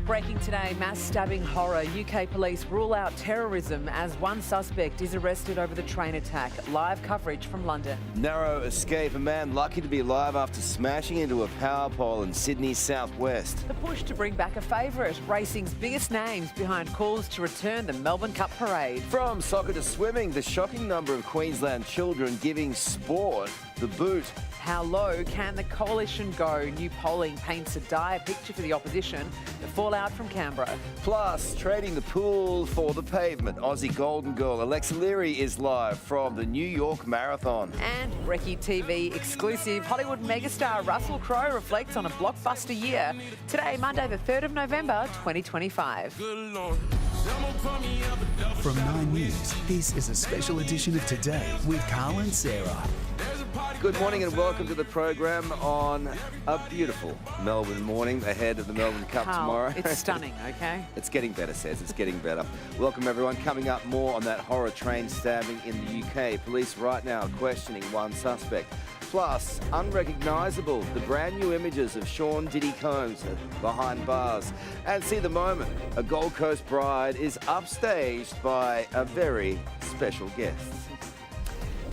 Breaking today, mass stabbing horror. UK police rule out terrorism as one suspect is arrested over the train attack. Live coverage from London. Narrow escape. A man lucky to be alive after smashing into a power pole in Sydney's southwest. The push to bring back a favourite. Racing's biggest names behind calls to return the Melbourne Cup parade. From soccer to swimming, the shocking number of Queensland children giving sport the boot. How low can the coalition go? New polling paints a dire picture for the opposition. The fallout from Canberra. Plus, trading the pool for the pavement. Aussie Golden Girl Alexa Leary is live from the New York Marathon. And Recce TV exclusive. Hollywood megastar Russell Crowe reflects on a blockbuster year. Today, Monday the 3rd of November, 2025. From 9 News, this is a special edition of Today with Carl and Sarah. Good morning and welcome to the program on a beautiful Melbourne morning ahead of the Melbourne Cup tomorrow. It's stunning, okay? It's getting better, Says. It's getting better. Welcome, everyone. Coming up, more on that horror train stabbing in the UK. Police right now questioning one suspect. Plus, unrecognisable, the brand new images of Sean Diddy Combs behind bars. And see the moment, a Gold Coast bride is upstaged by a very special guest.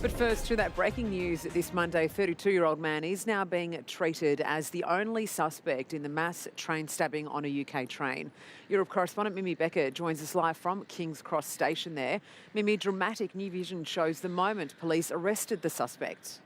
But first, to that breaking news this Monday, 32-year-old man is now being treated as the only suspect in the mass train stabbing on a UK train. Europe correspondent Mimi Becker joins us live from King's Cross Station there. Mimi, dramatic New Vision shows the moment police arrested the suspect.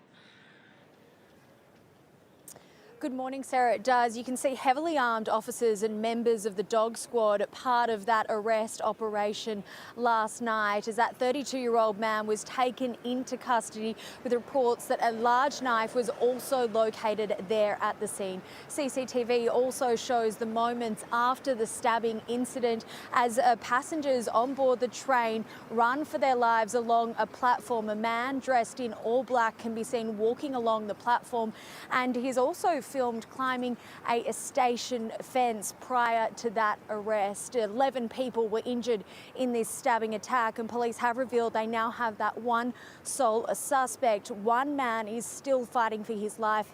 Good morning, Sarah. It does. You can see heavily armed officers and members of the dog squad part of that arrest operation last night as that 32-year-old man was taken into custody with reports that a large knife was also located there at the scene. CCTV also shows the moments after the stabbing incident as passengers on board the train run for their lives along a platform. A man dressed in all black can be seen walking along the platform, and he's also filmed climbing a station fence prior to that arrest. 11 people were injured in this stabbing attack, and police have revealed they now have that one sole suspect. One man is still fighting for his life,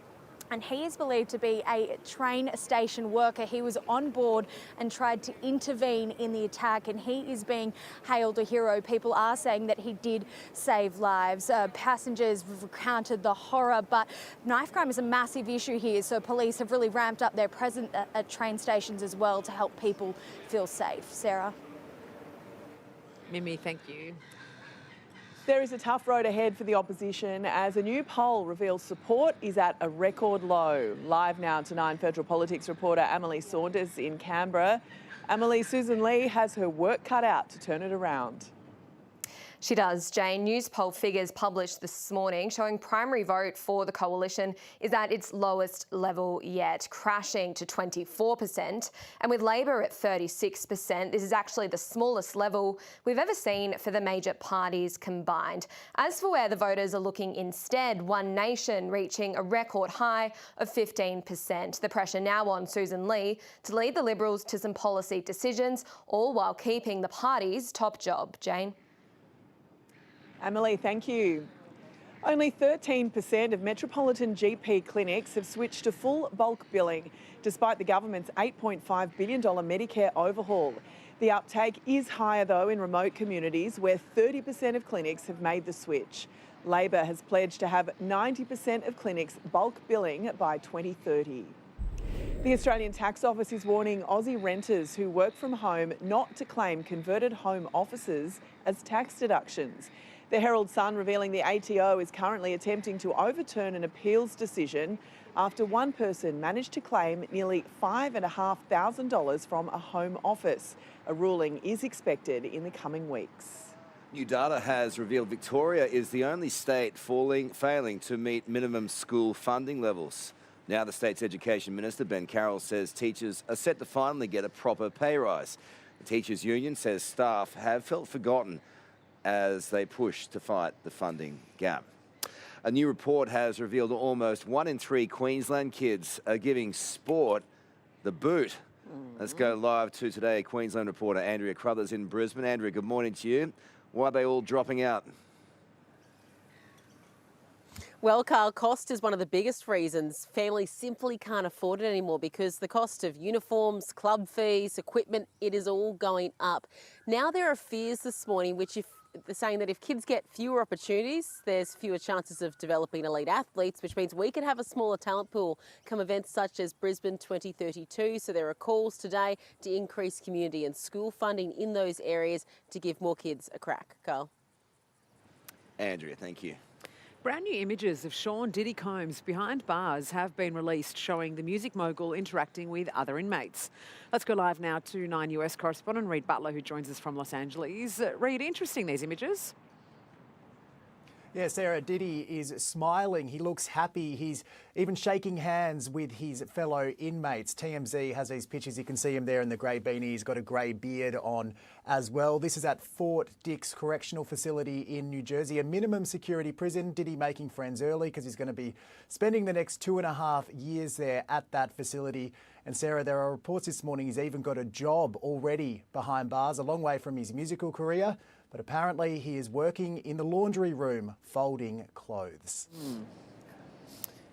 and he is believed to be a train station worker. He was on board and tried to intervene in the attack, and he is being hailed a hero. People are saying that he did save lives. Passengers recounted the horror, but knife crime is a massive issue here, so police have really ramped up their presence at train stations as well to help people feel safe. Sarah? Mimi, thank you. There is a tough road ahead for the opposition as a new poll reveals support is at a record low. Live now to 9 Federal Politics reporter Emily Saunders in Canberra. Emily, Susan Lee has her work cut out to turn it around. She does, Jane. News poll figures published this morning showing primary vote for the coalition is at its lowest level yet, crashing to 24%. And with Labor at 36%, this is actually the smallest level we've ever seen for the major parties combined. As for where the voters are looking instead, One Nation reaching a record high of 15%. The pressure now on Susan Lee to lead the Liberals to some policy decisions, all while keeping the party's top job. Jane? Emily, thank you. Only 13% of metropolitan GP clinics have switched to full bulk billing, despite the government's $8.5 billion Medicare overhaul. The uptake is higher, though, in remote communities where 30% of clinics have made the switch. Labor has pledged to have 90% of clinics bulk billing by 2030. The Australian Tax Office is warning Aussie renters who work from home not to claim converted home offices as tax deductions. The Herald Sun revealing the ATO is currently attempting to overturn an appeals decision after one person managed to claim nearly $5,500 from a home office. A ruling is expected in the coming weeks. New data has revealed Victoria is the only state failing to meet minimum school funding levels. Now the state's Education Minister, Ben Carroll, says teachers are set to finally get a proper pay rise. The Teachers Union says staff have felt forgotten as they push to fight the funding gap. A new report has revealed almost 1 in 3 Queensland kids are giving sport the boot. Let's go live to Today Queensland reporter Andrea Crothers in Brisbane. Andrea, good morning to you. Why are they all dropping out? Well, Carl, cost is one of the biggest reasons families simply can't afford it anymore because the cost of uniforms, club fees, equipment, it is all going up. Now there are fears this morning they're saying that if kids get fewer opportunities, there's fewer chances of developing elite athletes, which means we can have a smaller talent pool come events such as Brisbane 2032. So there are calls today to increase community and school funding in those areas to give more kids a crack. Carl. Andrea, thank you. Brand new images of Sean Diddy Combs behind bars have been released showing the music mogul interacting with other inmates. Let's go live now to 9 US correspondent Reid Butler, who joins us from Los Angeles. Reid, interesting, these images. Yeah, Sarah, Diddy is smiling. He looks happy. He's even shaking hands with his fellow inmates. TMZ has these pictures. You can see him there in the grey beanie. He's got a grey beard on as well. This is at Fort Dix Correctional Facility in New Jersey, a minimum security prison. Diddy making friends early because he's going to be spending the next 2.5 years there at that facility. And Sarah, there are reports this morning he's even got a job already behind bars, a long way from his musical career. But apparently he is working in the laundry room, folding clothes.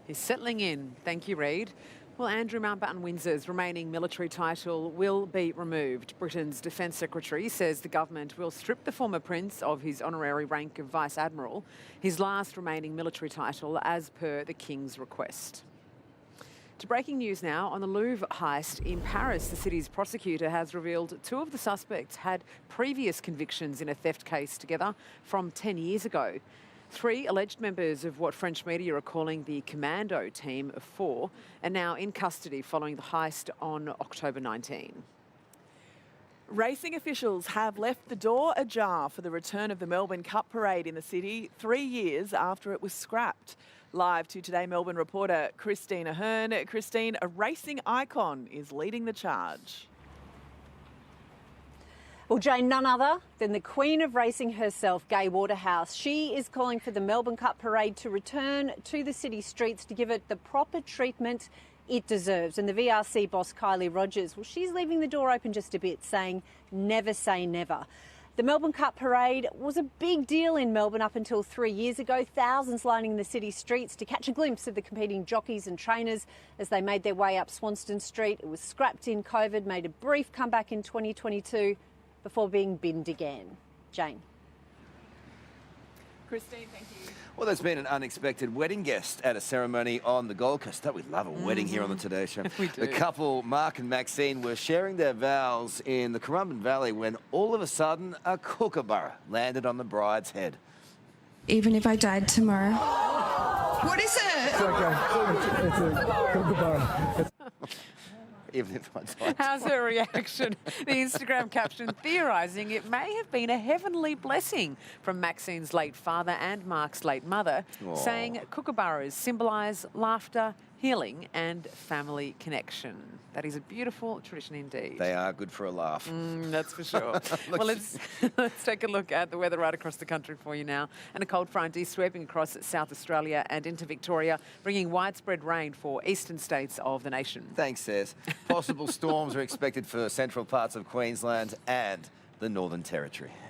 He's settling in. Thank you, Reid. Well, Andrew Mountbatten-Windsor's remaining military title will be removed. Britain's Defence Secretary says the government will strip the former prince of his honorary rank of Vice Admiral, his last remaining military title as per the King's request. To breaking news now on the Louvre heist in Paris. The city's prosecutor has revealed 2 of the suspects had previous convictions in a theft case together from 10 years ago. 3 alleged members of what French media are calling the Commando Team of 4 are now in custody following the heist on October 19. Racing officials have left the door ajar for the return of the Melbourne Cup parade in the city 3 years after it was scrapped. Live to Today Melbourne reporter Christine Ahern. Christine, a racing icon is leading the charge. Well, Jane, none other than the Queen of Racing herself, Gay Waterhouse. She is calling for the Melbourne Cup parade to return to the city streets to give it the proper treatment it deserves. And the VRC boss, Kylie Rogers, well, she's leaving the door open just a bit, saying never say never. The Melbourne Cup parade was a big deal in Melbourne up until 3 years ago. Thousands lining the city streets to catch a glimpse of the competing jockeys and trainers as they made their way up Swanston Street. It was scrapped in COVID, made a brief comeback in 2022 before being binned again. Jane. Christine, thank you. Well, there's been an unexpected wedding guest at a ceremony on the Gold Coast. Don't we love a wedding here on the Today Show? We do. The couple, Mark and Maxine, were sharing their vows in the Currumbin Valley when all of a sudden a Kookaburra landed on the bride's head. Even if I died tomorrow. What is it? It's a Kookaburra. Even if I died. How's her reaction? The Instagram caption theorising it may have been a heavenly blessing from Maxine's late father and Mark's late mother, saying kookaburras symbolise laughter, healing and family connection. That is a beautiful tradition indeed. They are good for a laugh. That's for sure. Well, let's take a look at the weather right across the country for you now. And a cold front is sweeping across South Australia and into Victoria, bringing widespread rain for eastern states of the nation. Thanks, Says. Possible storms are expected for central parts of Queensland and the Northern Territory.